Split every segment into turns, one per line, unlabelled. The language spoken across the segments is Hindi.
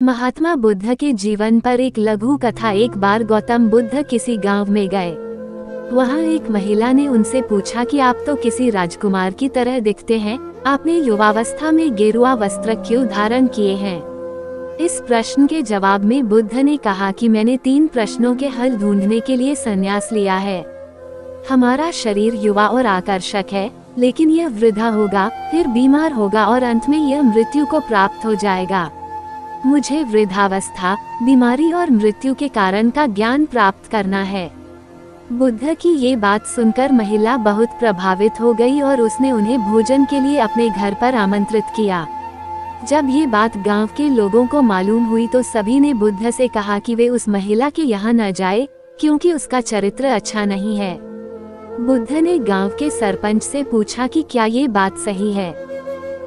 महात्मा बुद्ध के जीवन पर एक लघु कथा। एक बार गौतम बुद्ध किसी गांव में गए। वहां एक महिला ने उनसे पूछा कि आप तो किसी राजकुमार की तरह दिखते हैं, आपने युवावस्था में गेरुआ वस्त्र क्यों धारण किए हैं? इस प्रश्न के जवाब में बुद्ध ने कहा कि मैंने 3 प्रश्नों के हल ढूंढने के लिए संन्यास लिया है। हमारा शरीर युवा और आकर्षक है, लेकिन यह वृद्धा होगा, फिर बीमार होगा और अंत में यह मृत्यु को प्राप्त हो जाएगा। मुझे वृद्धावस्था, बीमारी और मृत्यु के कारण का ज्ञान प्राप्त करना है। बुद्ध की ये बात सुनकर महिला बहुत प्रभावित हो गई और उसने उन्हें भोजन के लिए अपने घर पर आमंत्रित किया। जब ये बात गांव के लोगों को मालूम हुई तो सभी ने बुद्ध से कहा कि वे उस महिला के यहाँ न जाए, क्योंकि उसका चरित्र अच्छा नहीं है। बुद्ध ने गांव के सरपंच से पूछा कि क्या ये बात सही है।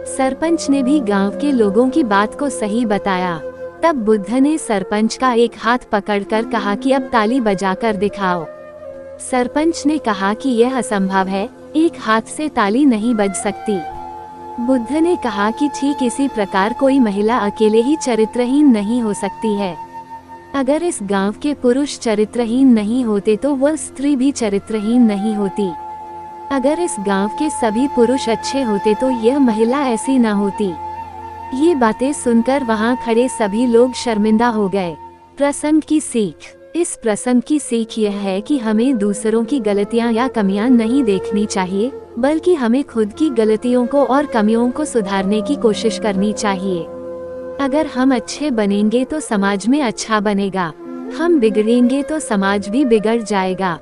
सरपंच ने भी गांव के लोगों की बात को सही बताया। तब बुद्ध ने सरपंच का एक हाथ पकड़कर कहा कि अब ताली बजाकर दिखाओ। सरपंच ने कहा कि यह असंभव है, एक हाथ से ताली नहीं बज सकती। बुद्ध ने कहा कि ठीक इसी प्रकार कोई महिला अकेले ही चरित्रहीन नहीं हो सकती है। अगर इस गांव के पुरुष चरित्रहीन नहीं होते तो वह स्त्री भी चरित्रहीन नहीं होती। अगर इस गांव के सभी पुरुष अच्छे होते तो यह महिला ऐसी न होती। ये बातें सुनकर वहां खड़े सभी लोग शर्मिंदा हो गए। प्रसंग की सीख। इस प्रसंग की सीख यह है कि हमें दूसरों की गलतियां या कमियां नहीं देखनी चाहिए, बल्कि हमें खुद की गलतियों को और कमियों को सुधारने की कोशिश करनी चाहिए। अगर हम अच्छे बनेंगे तो समाज में अच्छा बनेगा, हम बिगड़ेंगे तो समाज भी बिगड़ जाएगा।